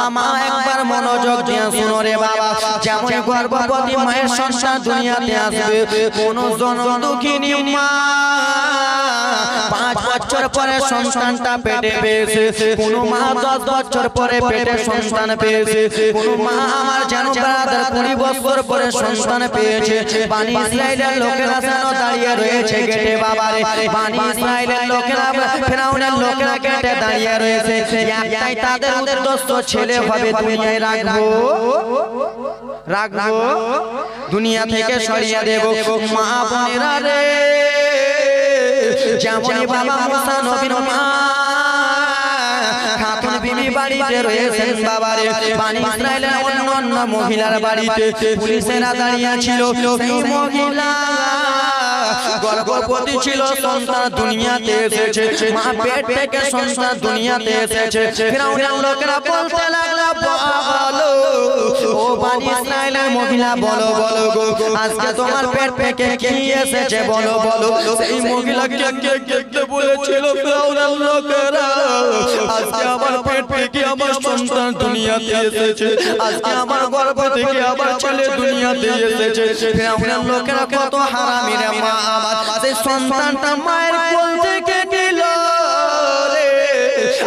আব্বা মা একবার মনোযোগ দিয়ে শুনো রে বাবা, যেমন গর্ভবতী মায়ের সন্তান দুনিয়াতে আসবে, কোন জনম দুঃখিনী মা 5 বছর পরে সন্তানটা পেটে পেয়েছে, কোন মা 10 বছর পরে পেটে সন্তান পেয়েছে, কোন মা আমার যেন ব্রাদার 20 বছর পরে সন্তান পেয়েছে। বানি ইসরাইলের লোকেরা যেন দাঁড়িয়ে রয়েছে গেটে বাবারে, বানি ইসরাইলের লোকেরা ফেরাউনের লোকেরা গেটে দাঁড়িয়ে রয়েছে, একটাই তাদের উদ্দেশ্য ছেলে হবে দুনিয়ায় রাখবো, দুনিয়া থেকে সরিয়ে দেব। মা বোনেরা রে, যেমনই বাবা মুসা নবীর মা খাতুন বিবি বাড়িতে রয়েছেন বাবারে, বানি ইসরাইলের অন্য মহিলার বাড়িতে পুলিশেরা দাঁড়িয়ে ছিল। সেই মহিলা গর্ভবতী ছিল, সন্তান দুনিয়াতে এসেছে, মা পেট থেকে সন্তান দুনিয়াতে এসেছে। ফিরআউনের লোকেরা বলতে লাগলো, বলো ও বানি ইসরাইলের মহিলা, বলো বলো গো, আজকে তোমার পেট থেকে কি এসেছে বলো বলো। সেই মহিলাকে দেখতে বলেছিল ফিরআউনের লোকেরা, আজকে আমার পেট থেকে আমার সন্তান দুনিয়াতে এসেছে, আজকে আমার গর্ভ থেকে আমার ছেলে দুনিয়াতে এসেছে। ফিরআউনের লোকেরা কত হারামি রে মা, আমার সেই সন্তানটা মায়ের কোল থেকে গেল রে,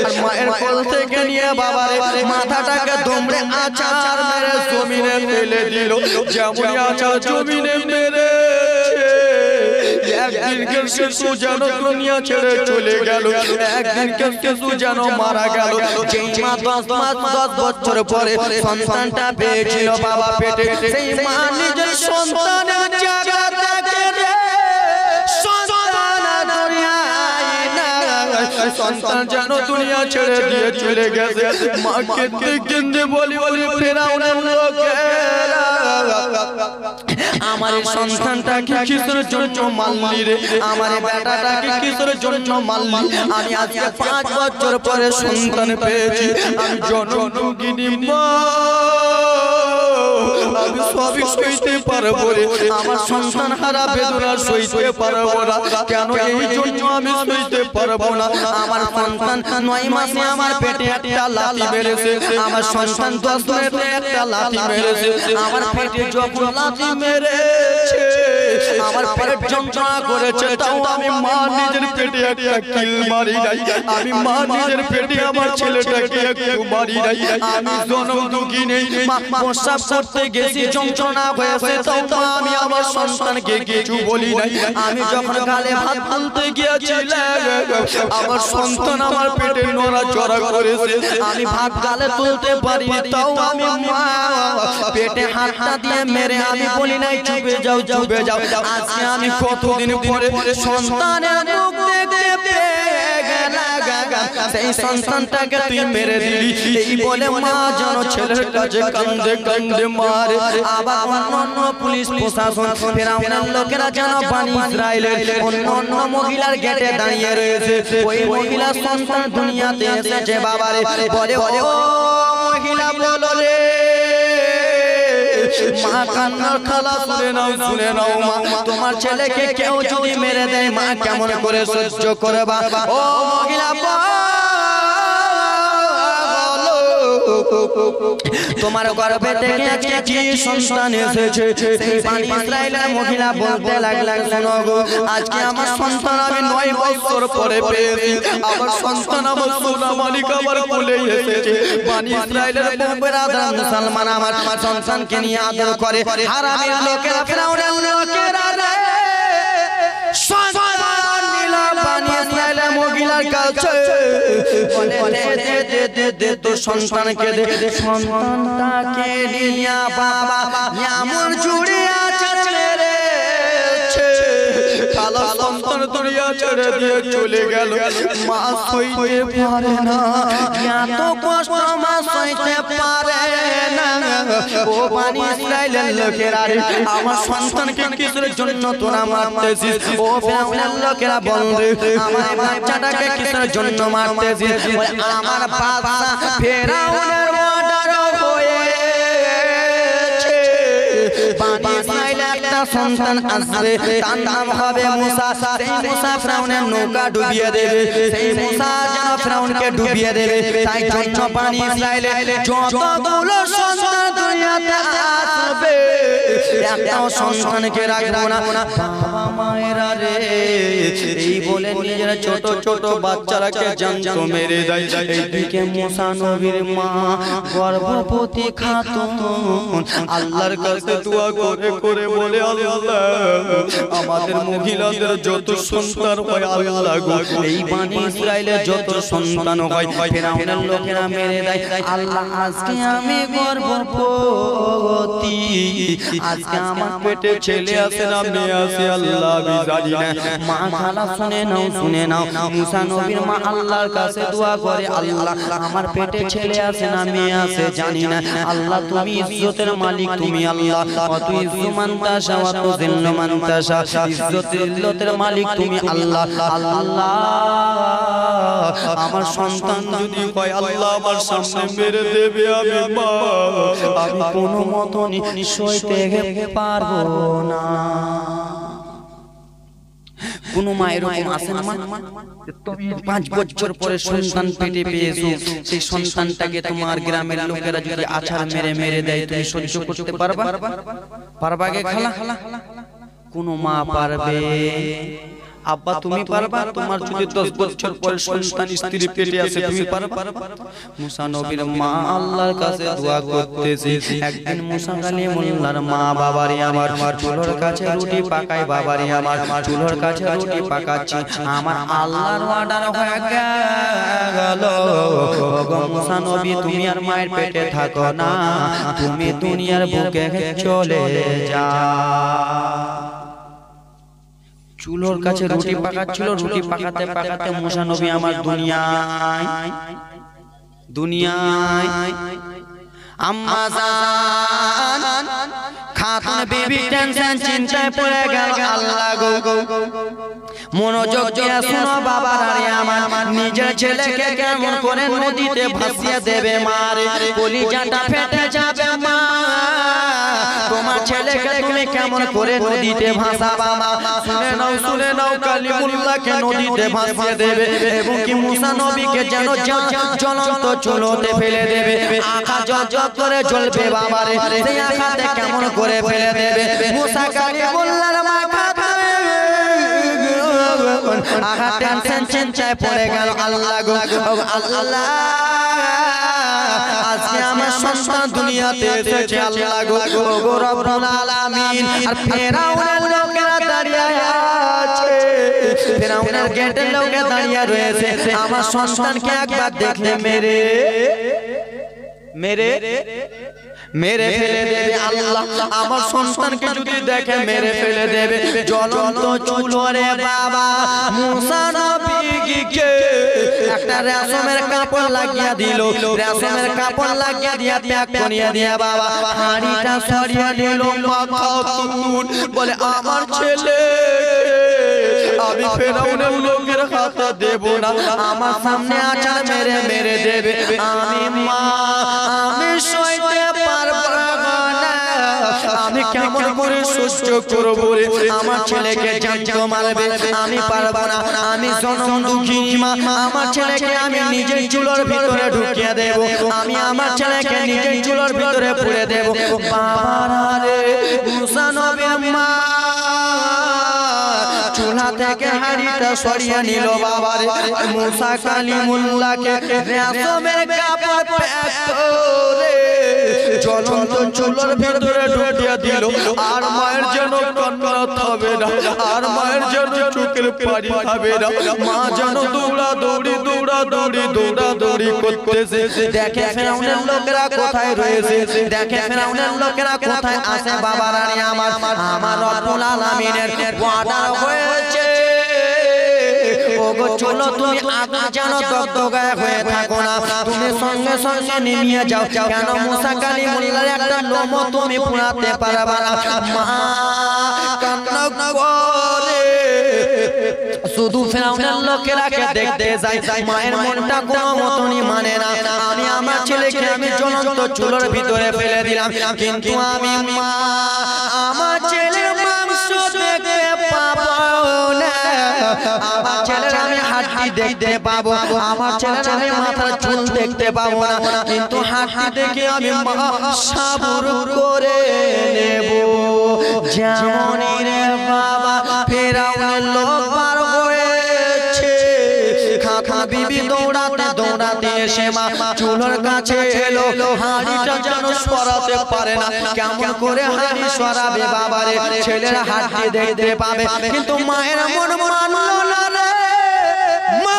আর মায়ের কোল থেকে নিয়ে বাবারে মাথাটাকে দুমড়ে আছাড় মেরে জমিনে ফেলে দিল। যেমন আছাড় জমিনে মেরে একদিনকার শিশু যেন দুনিয়া ছেড়ে চলে গেল, একদিনকার শিশু যেন মারা গেল। যেই মা 10 বছর পরে সন্তানটা পেয়েছিল বাবা পেটে, সেই মা নিজের সন্তানের জায়গা থেকে সন্তান যেন দুনিয়া ছেড়ে দিয়ে চলে গেছে। মা কেঁদে কেঁদে বলি ফিরআউনের লোকেরা, আমার সন্তানটাকে কিসের জন্য মারলি রে, আমার বেটাটাকে কিসের জন্য মারলি? আমি আজকে 5 বছর পরে সন্তান পেয়েছি, আমি জনমদুগিনী মা, আমি সবই সইতে পারবো রে, আমার সন্তান হারা বেদনা সইতে পারবো না। কেন এই জন্য আমি সইতে পারবো না? আমার সন্তান 9 মাসে আমার পেটে একটা লাথি মেরেছে, আমার সন্তান 10 মাসে একটা লাথি মেরেছে, আমার পেটে যখন লাথি মেরেছে আমার পেট যন্ত্রণা করেছে, তাও আমি মা নিজের পেটে একটা কিল মারি নাই, আমি মা নিজের পেটে আমার ছেলেটাকে একটু মারি নাই। আমি জনম দুঃখী নেই, প্রস্রাব করতে গেছি যন্ত্রণা হয়েছে, তাও আমি আমার সন্তানকে কিছু বলি নাই। আমি যখন গালে ভাত তুলতে গিয়েছিলাম, আমার সন্তান আমার পেটে নড়াচড়া করেছে, আমি ভাত গালে তুলতে পারি, তাও আমি মা পেটে হাতটা দিয়ে মেরে আমি বলি নাই চুপে যাও চুপে যাও। আজকে আমি কতদিন পরে সন্তানের মুখ দেখতে পেয়ে গেলাম, সেই সন্তানটাকে তুই মেরে দিলি, এই বলে মা যেন ছেলের কাছে কান্দে কান্দে মারে। আবার অন্য পুলিশ প্রশাসন ফিরআউনের লোকেরা যেন বানি ইসরাইলের অন্য মহিলার গেটে দাঁড়িয়ে রয়েছে। ওই মহিলা সন্তান দুনিয়াতে এসেছে বাবারে, বলে ও মহিলা বলো রে, মা কান্নার খালা শুনে নাও মা, তোমার ছেলেকে কেউ যদি মেরে দেয় মা কেমন করে সহ্য করবা? ও মহিলা তোমার গর্ভে থেকে আজকে কি সন্তান এসেছে? সেই বানি ইসরাইলের মহিলা বলতে লাগলেন, শোনো গো, আজকে আমার সন্তান আমি 9 বছর পরে পেয়েছি, আমার সন্তান আমার সোনা মালিক আমার কোলে এসেছে। বানি ইসরাইলের বেরাদার মুসলমান আমার সন্তানকে নিয়ে আদর করে, হারামের লোকেরা ফিরআউনের লোকেরা রে সন্তান নিল বানি ইসরাইলের মহিলার কাছে, বলে দে তো সন্তানকে দে। সন্তানটাকে নিয়া বাবা এমন জুড়ে আছে রে, কালো সন্তান দুনিয়া ছেড়ে দিয়ে চলে গেল। মা সইতে পারে না, এত কষ্ট মা সইতে পারে না। ও বানি ইসরাইলের লোকেরা রে, আমার সন্তানকে কিসের জন্য তোরা মারতেছিস? ও ফিরআউনের লোকেরা বল রে, আমার বাচ্চাটাকে কিসের জন্য মারতেছিস? আমার বাচ্চা ফিরআউনের অর্ডার হয়েছে, বানি ইসরাইল একটা সন্তান আসবে, তার নাম হবে মুসা। সেই মুসা ফিরআউনের নৌকা ডুবিয়ে দেবে, সেই মুসা যেন ফিরআউনকে ডুবিয়ে দেবে। তাই জন্য বনি ইসরাইলের যতগুলো সন্তান দুনিয়াতে আসবে, একটাও সন্তানকে রাখবো না। বাবা মায়েরা রে, এই বলে নিজের ছোট ছোট বাচ্চারাকে জ্যান্ত মেরে দেয়। এইদিকে মুসা নবীর মা গর্ভবতী খাতুন আল্লাহর কাছে দোয়া করে করে বলে, আল্লাহ আমাদের মহিলাদের যত সন্তান হয় আল্লাহ গো, এই বনি ইসরাইলের যত সন্তান হয় ফিরআউনের লোকেরা মেরে দেয়। আল্লাহ আজকে আমি গর্ভবতী, আজকে আমার পেটে ছেলে আছে না মেয়ে আছে আল্লাহ আমি জানি না। মা খালা শুনে নাও, শুনে নাও, মুসা নবীর মা আল্লাহর কাছে দোয়া করে, আল্লাহ আমার পেটে ছেলে আছে না মেয়ে আছে জানি না, আল্লাহ তুমি ইজ্জতের মালিক, তুমি আল্লাহ অত ইজ্জু মান তাশা ওয়া তুযিল্লু মান তাশা, ইজ্জতের মালিক তুমি আল্লাহ। আল্লাহ আমার সন্তান যদি হয় আল্লাহ আমার সামনে মেরে দেবে, আমি মা আমি কোনো মতনই সইতে পারবো না। কোন মা এরকম আছে না, 5 বছর পরে সন্তান পেটে পেয়েছো, সেই সন্তানটাকে তোমার গ্রামের লোকেরা যদি আছাড় মেরে মেরে দেয়, তুমি সহ্য করতে পারবা? পারবা গে খালা? কোন মা পারবে? আব্বা তুমি পারবা? তোমার যদি 10 বছর পরে সন্তান স্ত্রী পেটে আছে তুমি পারবা? মুসা নবীর মা আল্লাহর কাছে দোয়া করতেছে। একদিন মুসা কালিমুল্লাহর মা, বাবারে আমার চুলোর কাছে রুটি পাকায়, বাবারে আমার চুলোর কাছে রুটি পাকাচ্ছি, আমার আল্লাহর অর্ডার হয়ে গেল, ওগো মুসা নবী তুমি আর মায়ের পেটে থাকো না, তুমি দুনিয়ার বুকে চলে যাও। চুলোর কাছে রুটি পাকাচ্ছিল, রুটি পাকাতে পাকাতে মুসা নবী আমার দুনিয়ায় আম্মা জান খাতুন বিবি টেনশন চিন্তায় পড়ে গেল। আল্লাহ গো মনোযোগ দিয়ে শোনো বাবারা রে আমার, নিজের ছেলেকে কেমন করে নদীতে ভাসিয়ে দেবে মারে, কলিজাটা ফেটে যাবে মা, তোমার ছেলেকে তুমি কেমন করে নদীতে ভাসাবা মা? শুনে নাও, শুনে নাও, কালিমুল্লাহকে নদীতে ভাসিয়ে দেবে এবং কি মুসা নবীকে যেন জ্বলন্ত চুলোতে ফেলে দেবে, আঁখা জল করে জ্বলবে বাবারে, সেই আঁখাতে কেমন করে ফেলে দেবে। মুসা কালিমুল্লাহর মাথা আঘাত টেনশন চিন্তায় পড়ে গেল। আল্লাহ গো আল্লাহ আজকে আমার সন্তান দুনিয়াতে এসেছে, আল্লাহ গো রব্বুল আলামিন। আর ফেরাউনের লোকেরা দাঁড়িয়ে আছে, ফেরাউনের গেটের লোকে দাঁড়িয়ে রয়েছে, আমার সন্তানকে একবার দেখলে মেরে ফেলে দেবে। আল্লাহ আমার সন্তানকে যদি দেখে মেরে ফেলে দেবে। জ্বলন্ত চুলোরে বাবা মুসা নবীকে একটা রেশমের কাপড় লাগিয়ে দিল, রেশমের কাপড় লাগিয়ে দিয়া ত্যাগ করিয়ে দিয়া বাবা হাঁড়িটা সরিয়ে দিল। বলে আমার ছেলে আমি ফেরাউনের লোকের হাতে দেব না, আমার সামনে আছাড় মেরে মেরে দেবে, আমি মা আমি সইতে পারবো না, আমি কেমন করে সহ্য করব রে, আমার ছেলেকে জ্যান্ত মারবে, আমি পারবো না, আমি জনম দুঃখিনী মা, আমার ছেলেকে আমি নিজের চুলোর ভিতরে ঢুকিয়ে দেব, আমি আমার ছেলেকে নিজের চুলোর ভিতরে পুড়ে দেব। বাবারা রে মুসা নবীর মা চুলা থেকে হাড়িটা সরিয়ে নিল বাবারে, মুসা কালিমুল্লাহকে রেশমের কাপড় প্যাক করে জ্বলন্ত চুলোর ভিতরে ঢুকিয়ে দিল। আর মায়ের যেন কান্না থামে না, আর মায়ের যেন চোখের পানি থামে না, মা যেন দৌড়াদৌড়ি করতেছে। দেখে ফেরাউনের লোকেরা কোথায় রয়েছে, দেখে ফেরাউনের লোকেরা কোথায় আছে। বাবারা রে আমার রব্বুল আলামিনের অর্ডার হয়েছে, ওগো চলো তুমি আগে যেন দগদগায় হয়ে থাকো না, তুমি সঙ্গে সঙ্গে নেমে যাও, কেন মুসা কালিমুল্লাহর একটা লোমও তুমি পুড়াতে পারবে না। মা কান্না করে শুধু ফেরাউনের লোকেরাকে দেখতে যায়, মায়ের মনটা কোনো মতনই মানে না। আমি আমার ছেলেকে আমি জ্বলন্ত চুলোর ভিতরে ফেলে দিলাম, কিন্তু আমি মা আমার ছেলের মা আমার ছেলের আমি হাড্ডি দেখতে পাবো, আমার ছেলের আমি মাথার চুল দেখতে পাবো না, কিন্তু হাড্ডি দেখে আমি সাবুর করে নেব। যেমনই রে বাবা ফেরাউনের লোক বার হয়েছে, খাখা বিবি দৌড়াতে দৌড়াতে এসে মা চুলোর কাছে এলো, হাড়িটা যেন সরাতে পারে না, কেমন করে হাড়ি সরাবে বাবারে, ছেলের হাড্ডি দেখতে পাবে, কিন্তু মায়ের মন মানলো না রে, মা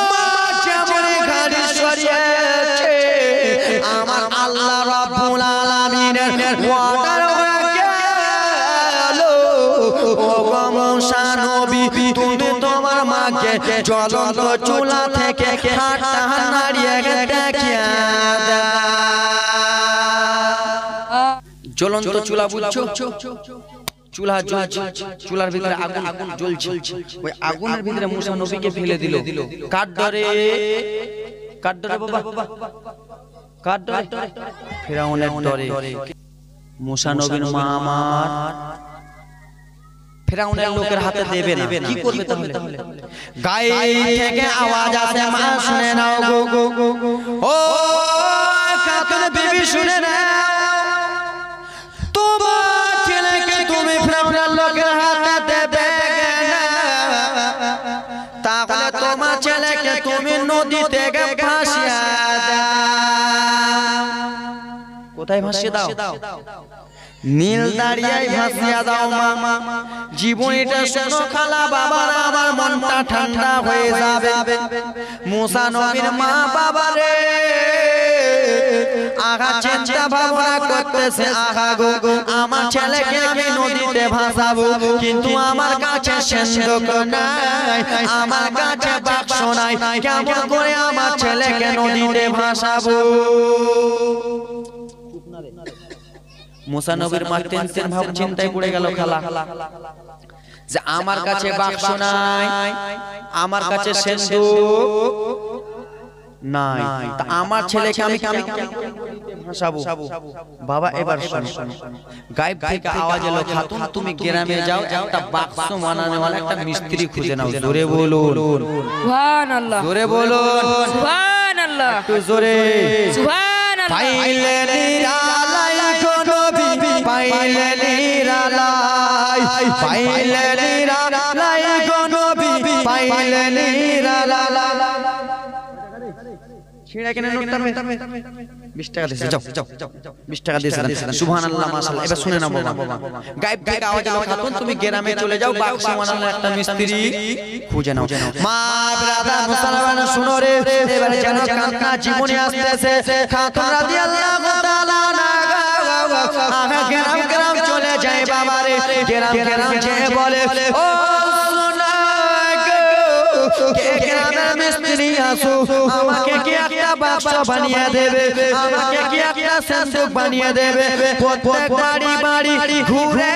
যেমন হাড়ি সরিয়েছে আমার আল্লাহ রাব্বুল আলামিনের ওয়াটার হয়ে গেল। ও মুসা নবী তুমি তোমার মাকে জ্বলন্ত চুলা থেকে হাতটা নাড়িয়ে দেখিয়ে দাও। জ্বলন্ত চুলা বুঝছো, চুলা চুলার ভিতরে আগুন জ্বলছে, ওই আগুনের ভিতরে মুসা নবীকে ফেলে দিল। কার ডরে? কার ডরে বাবা? কার ডরে? ফিরআউনের ডরে। মুসা নবীর মা আমার ফিরআউনের লোকের হাতে দেবে না, কি করবে তাহলে? গায়ে থেকে আওয়াজ আসে, মা শুনে নাও গো, ও খাতুন বিবি শুনে নাও, তোমার ছেলেকে তুমি ফিরআউনের লোকের হাতে দেবে না, তাহলে তোমার ছেলেকে তুমি নদী থেকে ভাসিয়ে দাও। কোথায় ভাসিয়ে দাও? নীল দাঁড়িয়ায় ভাসিয়ে দাও মা। জীবনীটা শোনো খালা বাবারা, আমার মনটা ঠান্ডা হয়ে যাবে। মুসা নবীর মা বাবারে আগা চিন্তা ভাবনা করতেছে, আগা গো আমার ছেলেকে আমি নদীতে ভাসাবো, কিন্তু আমার কাছে সিন্ধুক নাই, আমার কাছে বাক্স নাই, কেমন করে আমার ছেলেকে নদীতে ভাসাবো? মুসা নবীর মা টেনশন ভাব চিন্তায় পড়ে গেল খালা, যে আমার কাছে বাক্স নাই, আমার কাছে সিন্ধুক নাই, তা আমার ছেলেকে আমি ভাসাবো? বাবা এবার শোনো, গায়েব থেকে আওয়াজ এলো, খাতুন তুমি গ্রামে যাও, একটা বাক্স বানানোওয়ালা একটা মিস্ত্রি খুঁজে নাও। জোরে বলুন সুবহানাল্লাহ, জোরে বলুন সুবহানাল্লাহ, একটু জোরে সুবহানাল্লাহ। পাইলে নিরালাই গো নবী, পাইলে নিরালাই, পাইলে নিরালাই গো নবী, পাইলে নিরালাই। ছিড়া কেন নোটটা 20 টাকা দিয়েছে, যাও যাও 20 টাকা দিয়েছে, সুবহানাল্লাহ মাশাআল্লাহ। এবার শুনে নাও বাবা, গায়েব থেকে আওয়াজ এলো, খাতুন তুমি গ্রামে চলে যাও, বাক্স বানানোর একটা মিস্ত্রি খুঁজে নাও। মা ব্রাদার মুসলমান শুনো রে, এবারে যেন কান্না জীবনে আসতেছে। খাতুন রাদিয়াল্লাহু তাআলা আনা গ্রাম চলে যায় বাবারে, গ্রাম যেয়ে বলে, ও কে গ্রামের মিস্ত্রি আসো, আমাকে কি একটা বাক্স বানিয়ে দেবে, আমাকে কি একটা সিন্ধুক বানিয়ে দেবে? প্রত্যেক বাড়ি বাড়ি ঘুরে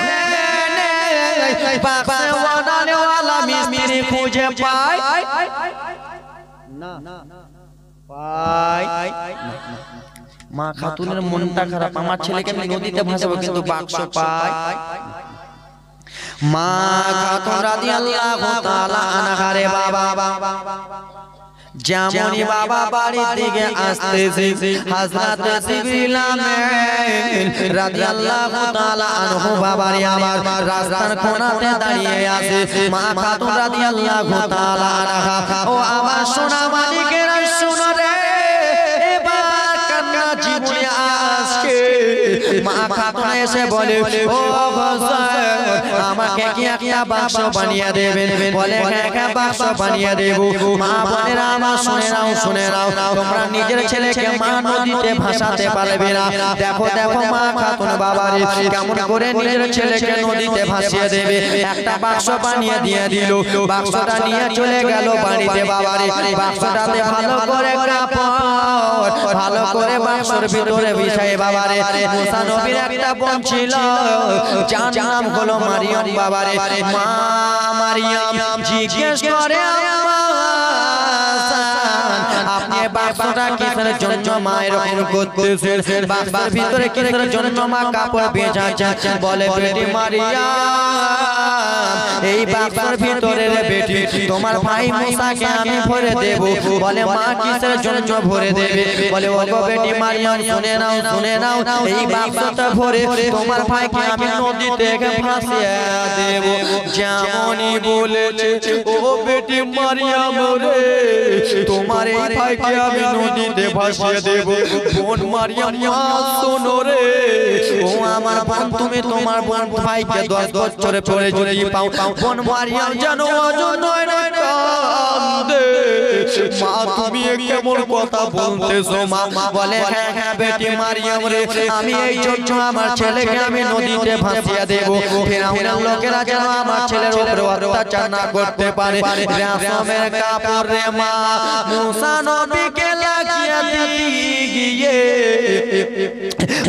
বাক্স বানানোওয়ালা মিস্ত্রি খুঁজে পায় না, পায় না। মা খাতুনের মনটা খারাপ, আমার ছেলেকে আমি নদীতে ভাসাবো, কিন্তু বাক্স পায়। মা খাতুন রাদিয়াল্লাহু তাআলা আনহা রে বাবা, যেমনই বাবা বাড়ির দিকে আসতেছে, হযরত জিবরিল আমিন রাদিয়াল্লাহু তাআলা আনহু বাবারে আমার রাস্তার কোণাতে দাঁড়িয়ে আছে। মা খাতুন রাদিয়াল্লাহু তাআলা আনহা, ও আমার সোনা মানিকেরা শুনো রে, এবার কান্না জীবনে আসছে। মা খাতুন এসে বলে, ও হুসাইন আমাকে কি একটা বাক্স বানিয়ে দেবেন? বলে হ্যাঁ বাক্স বানিয়ে দেব। মা বোনেরা আমার শুনে নাও, তোমরা নিজের ছেলেকে মা নদীতে ভাসাতে পারবে না। দেখো দেখো মা খাতুন বাবারে কেমন করে নিজের ছেলেকে নদীতে ভাসিয়ে দেবে। একটা বাক্স বানিয়ে দিয়ে দিল, বাক্সটা নিয়ে চলে গেল বাড়িতে বাবারে। বাক্সটাতে ভালো করে কাপড়, ভালো করে বাক্সের ভিতরে বিছায়ে বাবারে মুসা নবীর একটা বোন ছিল, যার নাম হলো মারিয়াম বাবারে। মা মারিয়াম জিজ্ঞেস করে, আপনি বাক্স বাক্সটা কিসের জন্য মা এরকম করতেছে বাক্সের ভিতরে কিসের জন্য মা কাপড় বেঁধাচ্ছে বলে বেটি মারিয়া এই বাক্সের ভিতরে রে বেটি তোমার ভাই মুসাকে আমি ভরে দেব বলে মা কিসের জন্য ভরে দেবে বলে ওগো বেটি মারিয়াম শুনে নাও এই বাক্সটা ভরে তোমার ভাইকে আমি নদীতে ভাসিয়ে দেব যেমনই বলেছে ও বেটি মারিয়াম রে তোমার এই ভাইকে আমি নদীতে ভাসিয়ে দেব বোন মারিয়াম শোনো রে ও আমার বোন তুমি তোমার বোন ভাইকে 10 বছরে পরে যদি পাও বোন মারিয়াম জানো অজন্য কান্দে মা তুমি কেমন কথা বলতেছো মা বলে হ্যাঁ হ্যাঁ বেটি মারিয়াম রে আমি এই জন্য আমার ছেলেকে আমি নদীতে ভাসিয়ে দেব ফিরআউনের লোকেরা যেন আমার ছেলের উপরে অত্যাচার না করতে পারে রেশমের কাপড় রে মা মুসা নবীকে লাগিয়ে দিয়ে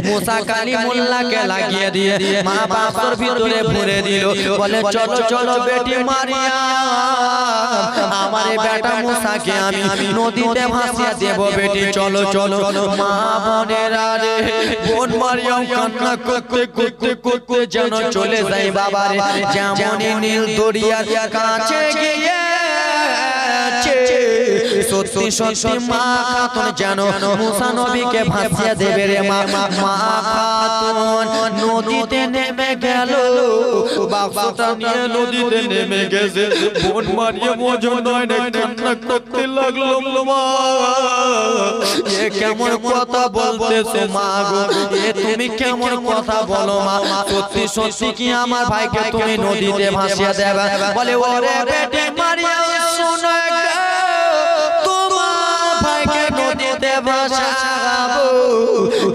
মুসা কালিমুল্লাহকে লাগিয়ে দিয়ে মা বাক্সর ভিতরে ভরে দিল বলে চলো চলো বেটি মারিয়াম আমার বেটা মুসাকে আমি নদীতে ভাসিয়ে দেব বেটি চলো চলো মা বোনেরা রে বোন মারিয়াম কান্না করতে করতে করতে যেন চলে যায় বাবা রে যেমনই নীল দরিয়ার কাছে গিয়ে সত্যি সত্যি মা খাতুন যেন মুসা নবীকে ভাসিয়ে দেবে রে মা খাতুন নদীতে নেমে গেল বাক্সটা নিয়ে নদীতে নেমে গেছে বোন মারিয়াম ওজন নয় না কান্না করতে লাগলো মা এ কেমন কথা বলতেছো মা গো এ তুমি কেমন কথা বলো মা সত্যি সত্যি কি আমার ভাইকে তুমি নদীতে ভাসিয়ে দেবে বলে ওরে বেটি মারিয়াম শোনো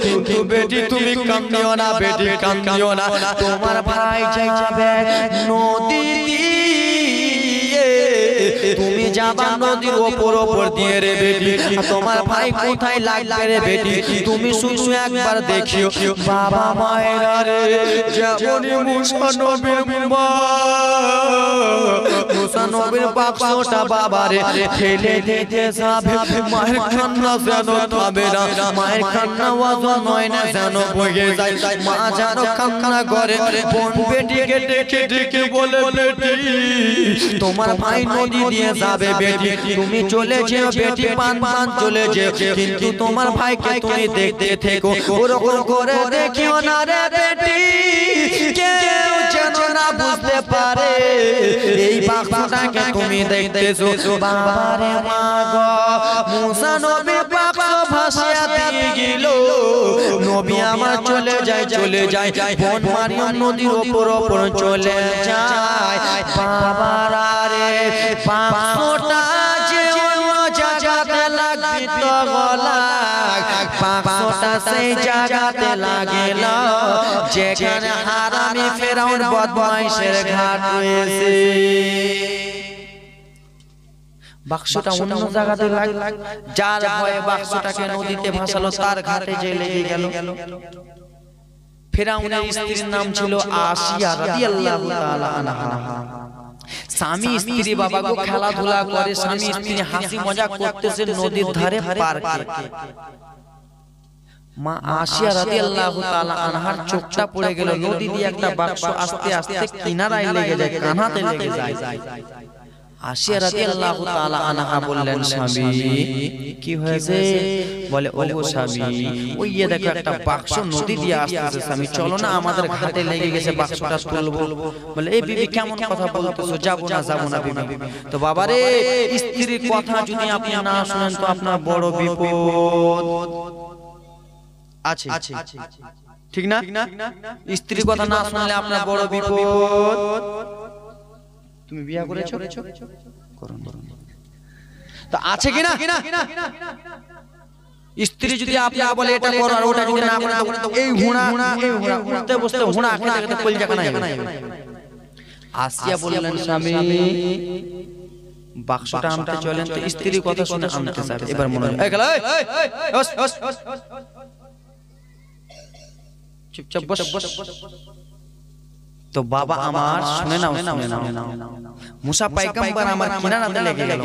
কিন্তু বেটি তুমি কান্দিও না বেটি কান্দিও না তোমার ভাই যাবে নদী তুমি যাবা নদীর ওপর দিয়ে রে বেটি তোমার ভাই কোথায় লাগবে রে বেটি তুমি শুধু একবার দেখিও বাবা মায়েরা রে যেমনই মুসা নবীর বাক্সটা বাবা রে ঠেলে দিতে যাবে মায়ের কান্না যেন থামবে না মায়ের কান্না ওজন নয় না যেন বয়ে যায় মা যেন কান্না করে বোন বেটিকে ডেকে ডেকে বলে বেটি তোমার ভাই নদী দিয়ে যাবে বেটি তুমি চলে যেও বেটি পান চলে যেও কিন্তু তোমার ভাইকে তুমি দেখতে থেকো ওরকম করে দেখিও না রে বেটি কেউ যেন না বুঝতে পারে এই বাক্সটাকে তুমি দেখতেছো বাবারে মা গো মুসা নবী বাক্স ভাসিয়ে দিয়ে গেল নবী আমার চলে যায় বোন মারিয়াম নদীর ওপর চলে যায় বাবারা রে বাক্সটা যে অন্য জায়গাতে লাগবে তো গলা বাক্সটা সেই জায়গাতে লাগেল যেখানে হারামি ফেরাউন বদমাইশের ঘাট রয়েছে বাক্সটা অন্য জায়গাতে যার ভয়ে বাক্সটাকে নদীতে ভাসালো তার ঘাটে যে লেগে গেল ফেরাউনের স্ত্রীর নাম ছিল আসিয়া রাদিয়াল্লাহু তাআলা আনহা স্বামী স্ত্রী বাবাগো খেলাধুলা করে স্বামী স্ত্রী হাসি মজা করতেছে নদীর ধারে পার্কে মা আসিয়া রাদিয়াল্লাহু তাআলা আনহার চোখটা পড়ে গেল নদী দিয়ে একটা বাক্স আস্তে আস্তে কিনারায় লেগে যায় কানাতে লেগে যায় আসিয়া রাদিয়াল্লাহু তাআলা আনহা বললেন স্বামী কি হয়েছে বলে ওগো স্বামী ওই দেখো একটা বাক্স নদী দিয়ে আসছে স্বামী চলো না আমাদের ঘাটে লেগে গেছে বাক্সটা তুলবো বলে এই বিবি কেমন কথা বলতেছো যাব না বিবি তো বাবারে স্ত্রীর কথা যদি আপনি না শুনেন তো আপনার বড় বিপদ আছে ঠিক না স্ত্রীর কথা না শুনলে আপনার বড় বিপদ তুমি বিয়ে করেছো করুন তো আছে কিনা স্ত্রী যদি আপনি বলে এটা করো আর ওটা যদি না করে তো এই হুঁড়া উঠতে বসতে হুঁড়া খেতে খেতে কলজা কানা যাবে আসিয়া বললেন স্বামী বাক্সটা আনতে চলেন তো স্ত্রীর কথা শুনে আনতে যাবে এবার মনে হয় চুপচাপ বস তো বাবা আমার শুনে নাও মুসা পয়গম্বর আমার কিনারাতে লেগে গেল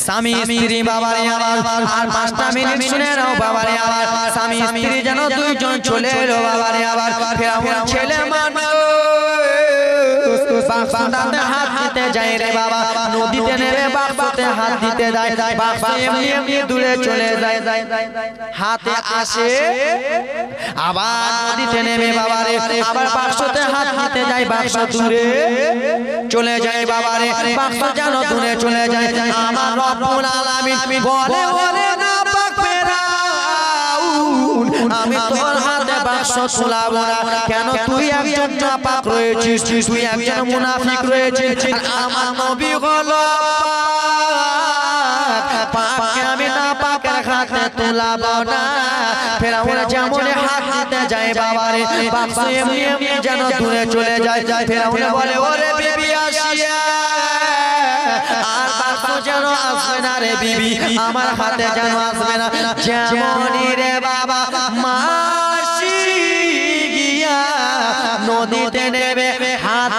স্বামী স্ত্রী বাবারে আমার আর 5টা মিনিট শুনে নাও বাবারে আমার স্বামী স্ত্রী যেন দুইজন চলে এলো বাবারে আবার ফেরাউন ছেলে মানুষ বাক্সটাতে হাত দিতে যায় রে বাবা নদীতে নেমে বাক্সতে হাত দিতে যায় বাক্স এমনি এমনি দূরে চলে যায় হাতে আসে আবার নদীতে নেমে বাবারে আবার বাক্সতে হাত দিতে যায় বাক্স দূরে চলে যায় বাবারে বাক্স যেন দূরে চলে যায় আমার রব্বুল আলামিন বলে বলে না পাক ফেরাউন আমি তোর হাতে বাক্স ছোলাবো না কেন তুই একজন নাপাক রয়েছিস তুই একজন মুনাফিক রয়েছিস আমার নবী হলো পাককে আমি নাপাকের হাতে তুলাবো না ফেরাউন যেমন হাত দিতে যায় বাবারে বাক্স এমনি এমনি যেন দূরে চলে যায় ফেরাউন বলে ওরে বিবি আসিয়া আর বাক্স যেন আসবে না রে বিবি আমার হাতে যেন আসবে না যেমনই রে বাবা মাসি গিয়া নদীতে নেবে হাত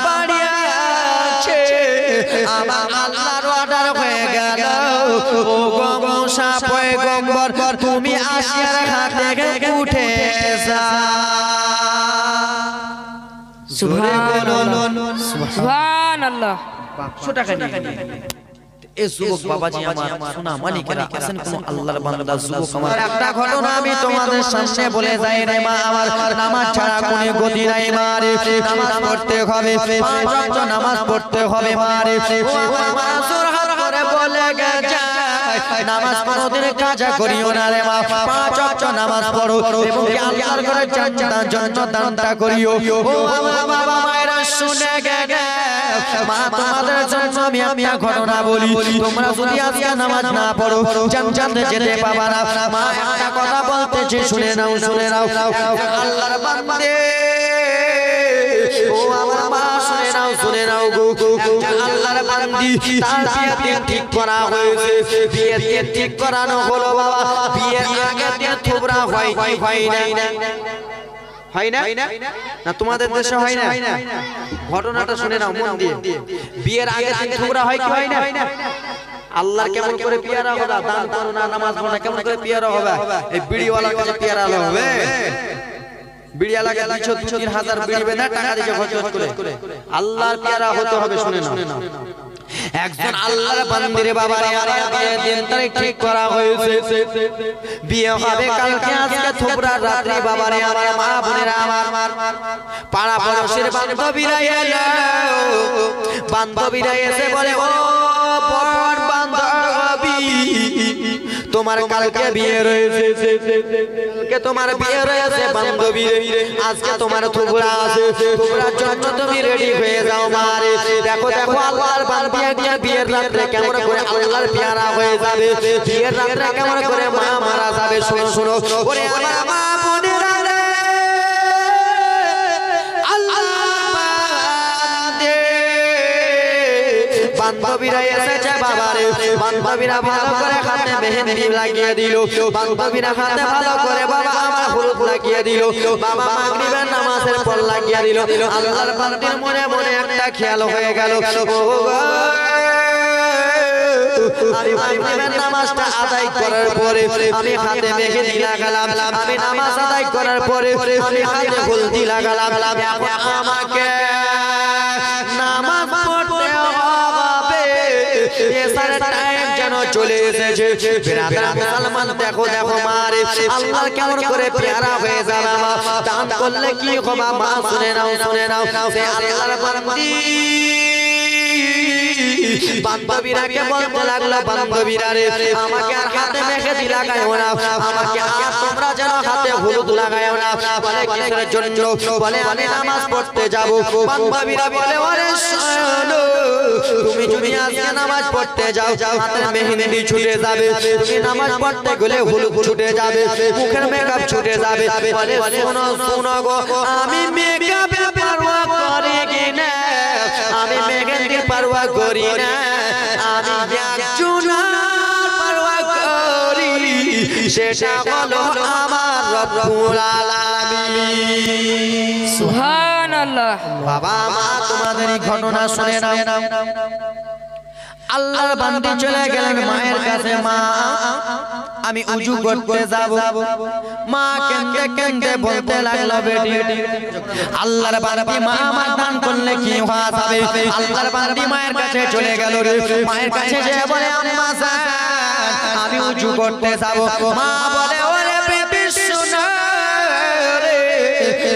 বাড়িয়েছে আমার আল্লাহর অর্ডার হয়ে গেল ও মুসা পয়গম্বর তুমি আসিয়ার হাত থেকে উঠে যাও সুবহানাল্লাহ 100 টাকা নিয়ে এই যুবক বাবাজি আমার সোনা মানিকেরা আছেন কোন আল্লাহর বান্দা যুবক আমার একটা ঘটনা আমি তোমাদের সামনে বলে যাই রে মা আমার নামাজ ছাড়া কোনো গতি নাই মা রে নামাজ পড়তে হবে 5 ওয়াক্ত নামাজ পড়তে হবে মা রে ও আমার জোরহাত করে বলে গেছে নামাজ কোনদিন কাজা করিও না রে মা 5 ওয়াক্ত নামাজ পড়ো এবং আল্লাহর ঘরে জান্নাতের জন্য দানটা করিও ও আমার বাবা মায়েরা শুনে গে মা তোমাদের জন্য আমি একটা ঘটনা বলি তোমরা যদি আজকে নামাজ না পড়ো জান্নাতে যেতে পাবা না মা একটা কথা বলতেছি শুনে নাও আল্লাহর বান্দে ও আমার মা শুনে নাও গো আল্লাহর বান্দি তার বিয়ে ঠিক করা হয়েছে বিয়ে ঠিক করানো হলো বাবা বিয়ের আগে দিয়ে থোবরা হয় না না তোমাদের দেশে হয় না ঘটনাটা শুনে নাও মন দিয়ে বিয়ের আগে দিন থোবরা হয় কি হয় না আল্লাহ কেমন করে পিয়ারা হবে দান করো না নামাজ পড়ো না কেমন করে পিয়ারা হবে এই বিড়িওয়ালার কাছে পিয়ারা হবে বিড়িওয়ালাকে 2-3 বিড়ি বেনা টাকা দিয়ে খরচ করে আল্লাহর পিয়ারা হতে হবে শুনে নাও একজন আল্লাহর বান্দির বাবারে বিয়ে দিন তারিখ ঠিক করা হয়েছে বিয়ে হবে কালকে আজকে থোবরা রাত্রি বাবারে আমার মা বোনেরা আমার পাড়া পড়োশির বান্ধবীরা এসে বলে ও বড় বান্ধবী তোমার কালকে বিয়ে রয়েছে তোমার বিয়ে রয়েছে বান্ধবী আজকে তোমার থোবরা আছে থোবরার জন্য তুমি রেডি হয়ে যাও মারে দেখো আল্লাহর বান্দি একটা বিয়ের রাতে কেমন করে আল্লাহর পেয়ারা হয়ে যাবে বিয়ের রাতে কেমন করে মা মারা যাবে শোনো ওরে আমার মা বোনেরা রে বান্ধবীরা এসেছে বাবারে বান্ধবীরা ভালো করে হাতে মেহেন্দি লাগিয়ে দিল বান্ধবীরা হাতে ভালো করে বাবা আমার হলুদ লাগিয়ে দিল বাবা মাগরিবের নামাজের পর লাগিয়ে দিল আল্লাহর বান্দির মনে মনে একটা খেয়াল হয়ে গেল ও আমি মাগরিবের নামাজটা আদায় করার পরে আমি হাতে মেহেন্দি লাগালাম আমি নামাজ আদায় করার পরে আমি হাতে হলদি লাগালাম এখন আমাকে নামাজ পড়তে হবে এসার টাইম যেন চলে এসেছে বিরাদার মুসলমান দেখো মারে আল্লাহ কেমন করে পেয়ারা হয়ে যাবে মা দান করলে কি হবে মা শুনে নাও সে আল্লাহর বান্দি বান্ধবীরাকে বলতে লাগলো বান্ধবীরা রে আমাকে আর হাতে মেহেদি লাগায়ও না আমাকে আর তোমরা যেন হাতে হলুদ লাগায়ও না বলে কিসের জন্য বলে আমি নামাজ পড়তে যাব বান্ধবীরা বলে ওরে শোনো তুমি যদি আজকে নামাজ পড়তে যাও হাতের মেহেদি ছুটে যাবে তুমি নামাজ পড়তে গেলে হলুদ ছুটে যাবে মুখের মেকআপ ছুটে যাবে বলে শোনো গো আমি মেকআপে পারওয়া করি কিনা আমি মেহেদি পারওয়া করি না আমি একজনের পারওয়া করি সেটা হলো আমার রব্বুল আলামিন সুবহানাল্লাহ আল্লাহ বাবা মা তোমাদের এই ঘটনা শুনে নাও। আল্লাহর বান্দি চলে গেলেন মায়ের কাছে, মা আমি উজু করতে যাব। মা কেঁদে কেঁদে বলতে লাগলো, বেটি আল্লাহর বান্দি মা আমার দান করলে কি হওয়া যাবে। আল্লাহর বান্দি মায়ের কাছে চলে গেল, মায়ের কাছে যেয়ে বলে, আম্মা জান আমি উজু করতে যাব। মা বলে, ওরে বেটি শোনো রে,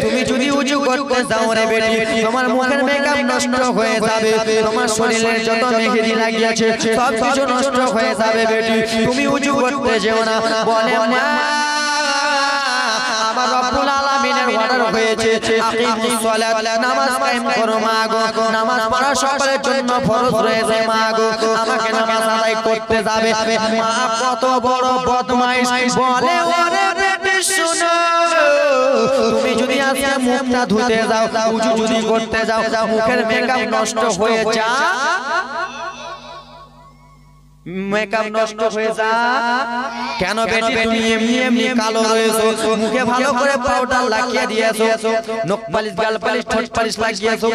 তুমি যদি উজু করতে যাও রে বেটি, তোমার মুখের মেকআপ নষ্ট হয়ে যাবে, তোমার শরীরের যত মেহেদি লাগিয়েছে সব কিছু নষ্ট হয়ে যাবে বেটি, তুমি উজু করতে যেও না। বলে, মা আমার রব্বুল আলামিনের অর্ডার হয়েছে আকিমুস সালাত, নামাজ কায়েম করো মা গো, নামাজ পড়া সকলের জন্য ফরজ রয়েছে মা গো, আমাকে নামাজ আদায় করতে যাবে। মা কত বড় বদমাইশ, বলে, ওরে বেটি শোনো, তুমি যদি আজকে মুখটা ধুতে যাও, উজু যদি করতে যাও, মুখের মেকআপ নষ্ট হয়ে যা, মেকআপ নষ্ট হয়ে যা, কেন বেটি তুমি এমনি এমনি কালো রয়েছো, মুখে ভালো করে পাউডার লাগিয়ে দিয়েছো, নখ পালিশ গাল পালিশ ঠোঁট পালিশ লাগিয়েছো,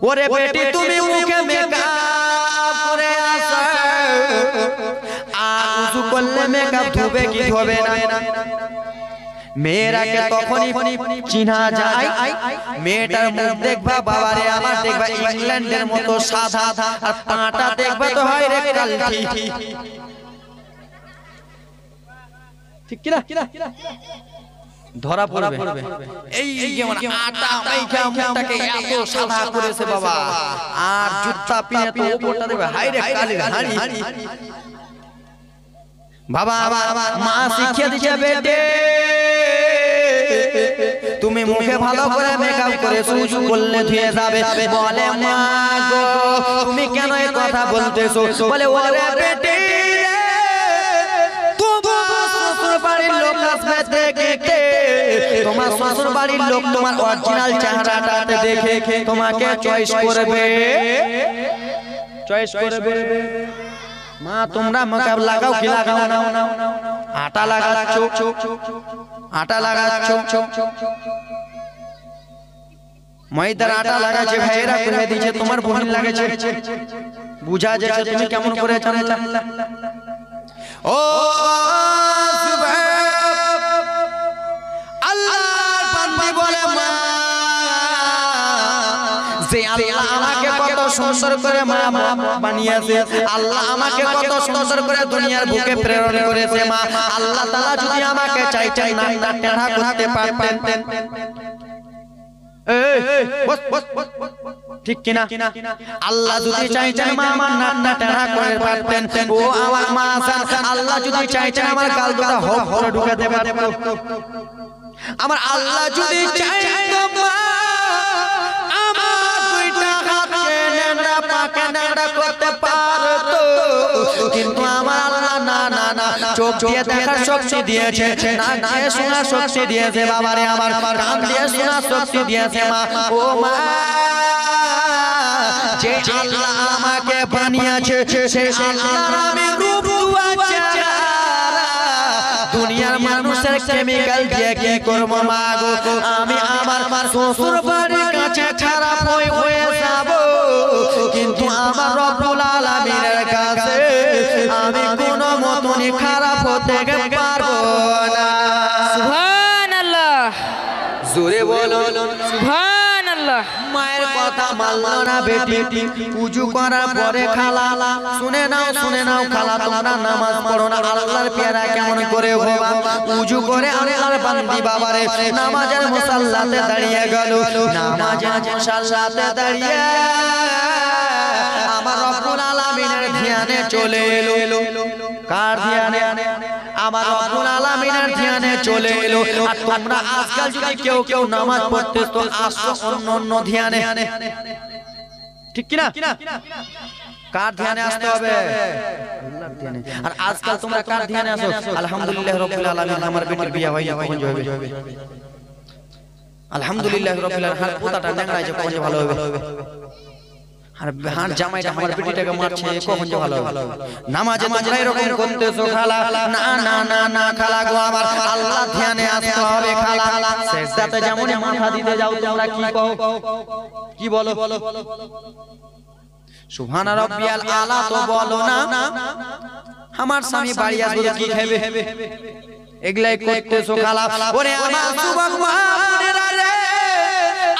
ওরে বেটি তুমি মুখে মেকআপ করে আসো, আর উজু করলে মেকআপ ধুবে কি ধোবে না। মেয়েরাকে তখনই চিনা যায়, মেয়েটার মুখ দেখবা বাবারে আমার, দেখবা ইংল্যান্ডের মতো সাদা, আর পাটা দেখবা তো হয় রে কালকি, ঠিক কি না? ধরা পড়বে এই যেমন আটা মাইখা মুখটাকে এত সাদা করেছে বাবা, আর জুতা পিনে তো ওপরটা দেখবে হাই রে কালির হাড়ি। বাবা মা শিখিয়ে দিছে, বেটে তুমি মুখে ভালো করে মেকআপ করে উজু করলে ধুয়ে যাবে। বলে, মা গো তুমি কেন এই কথা বলতেছো? বলে, ওরে বেটি তোমার শ্বশুর বাড়ির লোক আসবে দেখে, তোমার শ্বশুর বাড়ির লোক তোমার অরিজিনাল চেহারাটাতে দেখে তোমাকে চয়েস করবে। মা তোমরা মেকআপ লাগাও কি লাগাও না? আটা লাগাচ্ছ, ময়দার আটা লাগাচ্ছে, ভাইয়েরা করে দিয়েছে, তোমার বোন লাগাচ্ছে, বুঝা যাচ্ছে তুমি কেমন করে জানলা। ও আল্লাহর বান্দি বলে, মা যে আল্লাহ আমাকে কত সুন্দর করে মা বানিয়েছে, আল্লাহ আমাকে কত সুন্দর করে দুনিয়ার বুকে প্রেরণ করেছে, মা আল্লাহ তাআলা যদি আমাকে চাই না টেढ़ा করতে পারতেন, ঠিক কিনা? আল্লাহ যদি চাইছেন মা আমার নাকটা টেढ़ा করে পারতেন, ও আমার মা জান, আল্লাহ যদি চাইছেন আমার গাল দুটো হপ করে ঢুকাতে পারতেন, আমার আল্লাহ যদি চাইতেন মা আমার দুইটা হাতকে নেড়া পাকে নেড়া করতে পারতো, কিন্তু আমার আল্লাহ না চোখ দিয়ে দেখার শক্তি দিয়েছে, নাক দিয়ে শোনার শক্তি দিয়েছে বাবারে আমার, কান দিয়ে শোনার শক্তি দিয়েছে মা। ও মা যে আল্লাহ আমাকে বানিয়েছে সেই আল্লাহর আমি রূপ চেহারা দুনিয়ার মানুষের কেমিক্যাল দিয়ে কি করব মা গো? আমি আমার শ্বশুর বাড়ির কাছে খারাপ হয়ে যাব, কিন্তু আমার রব্বুল আলামিনের কাছে আমি কোনো মতনই খারাপ হতে পারবো না। সুবহানাল্লাহ, জোরে বলো সুবহানাল্লাহ। মায়ের কথা মানলো না বেটি, উজু করার পরে খালা, শুনে নাও খালা, তোমরা নামাজ পড়ো না, আল্লাহর পেয়ারা কেমন করে হবা? উজু করে আল্লাহর বান্দি বাবারে নামাজের মুসাল্লাতে দাঁড়িয়ে গেল, নামাজের মুসাল্লাতে দাঁড়িয়ে আমার রব্বুল আলামিনের ধ্যানে চলে এলো। কার ধ্যানে? আমার রব্বুল আলামিনের ধ্যানে চলে এলো। আর তোমরা আজকাল যদি কেউ নামাজ পড়তে তো আসো অন্য ধ্যানে, ঠিক কি না? কার ধ্যানে আসতে হবে? আল্লাহর ধ্যানে। আর আজকাল তোমরা কার ধ্যানে আসো? আলহামদুলিল্লাহ রাব্বিল আলামিন, আমার বেটির বিয়ে হয়নি, কখন হবে? আলহামদুলিল্লাহ রাব্বিল আলামিন, হাত পোতাটা ন্যাংড়ায় যে কখন ভালো হবে? আর হার জামাইটা আমার বেটিটাকে মারছে কখন যে ভালো নামাজে তোমরা এরকম করতেছো খালা না না না না খালা গো আমার আল্লাহ ধ্যানে আসতে হবে খালা সেজদাতে যেমন মাথা দিতে যাও তোমরা কি কও কি বলো সুবহান রাব্বিয়াল আলা তো বলো না আমার স্বামী বাড়ি আসবে কি খাবে এগুলাই করতেছো খালা ওরে আমার যুবক মা-বোনেরা রে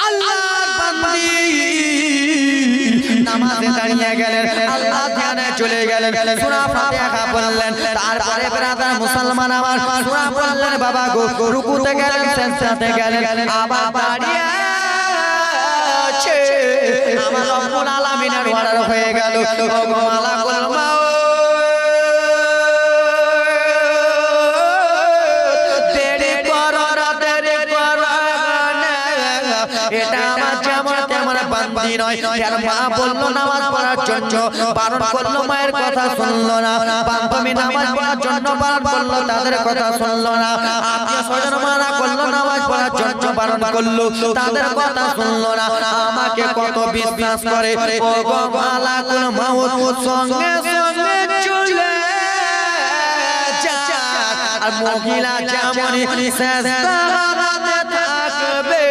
আল্লাহর বান্দি নামাজে দাঁড়িয়ে গেলেন আল্লাহ ধ্যানে চলে গেলেন সূরা ফাতিহা পড়লেন তারপরে ব্রাদার মুসলমান আমার সূরা পড়লেন বাবা গো রুকুতে গেলেন সিজদাতে গেলেন আবার দাঁড়িয়ে আছে আমার রব্বুল আলামিনের অর্ডার হয়ে গেল ও গো মালাকুল মাউত দেরি করো দেরি করো না এটা আমার যেমন তেমন বান্দি নয় যার মা বললো নামাজ পড়ার জন্য বারণ করলো মায়ের কথা শুনলো না বান্ধবী নামাজ পড়ার জন্য বারণ করলো তাদের কথা শুনলো না আত্মীয় স্বজন মানা করলো নামাজ পড়ার জন্য বারণ করলো তাদের কথা শুনলো না আমাকে কত বিশ্বাস করে ও গো মালাকুল মাউত সঙ্গে সঙ্গে চলে যায় আর মহিলা যেমন সেজদাতে থাকবে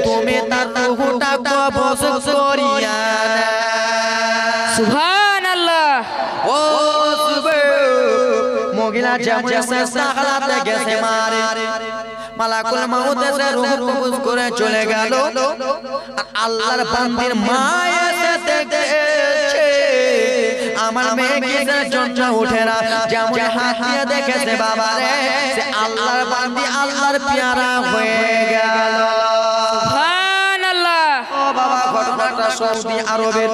তুমি তার রূহটা কবজ করিয়া না সুবহানাল্লাহ ও সুবে মহিলা যেমন সেজদাতে গেছে মারে মালাকুল মাউত এসে রূহ কবজ করে চলে গেল আর আল্লাহর বান্দির মা এসে দেখেছে আমার মেয়ে কিসের জন্য উঠে না যেমন হাত দিয়ে দেখেছে বাবা রে সে আল্লাহর বান্দি আল্লাহর পেয়ারা হয়ে গেল সুবহানাল্লাহ ও বাবা ঘটনাটা সৌদি আরবের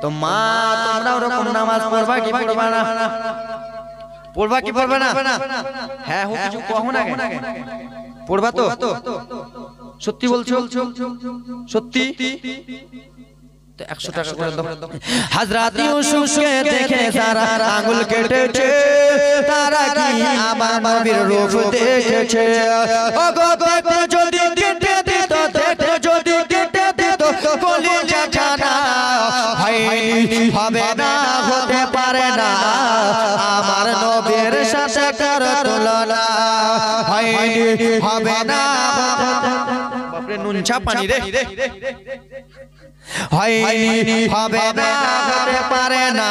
তো মা তোমরা ওরকম নামাজ পড়বা কি পড়বা না পড়বা কি পড়বে না হ্যাঁ হো কিছু কহো না পড়বা তো সত্যি বলছো সত্যি তো 100 টাকা করে দাও হযরত ইউসুফকে দেখে যারা আঙ্গুল কেটেছে তারা কি আমার নবীর রূপ দেখেছে ওগো দেখতে যদি কেটে দিত দেখতে যদি কেটে দিত কলিজা খানা হয়নি হবে না হতে পারে না আমার নবীর সাথে কার তুলনা হয়নি হবে না বাপরে নুন চা পানি রে হয়নি হবে না হতে পারে না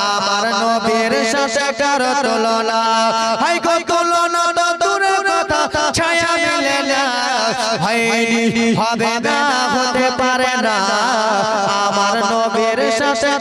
আমার নবীর সাথে কার তুলনা হাই গো তুলনা তো দূরের কথা ছায়া মিলে না হয়নি হবে না হতে পারে না আমার নবীর সাথে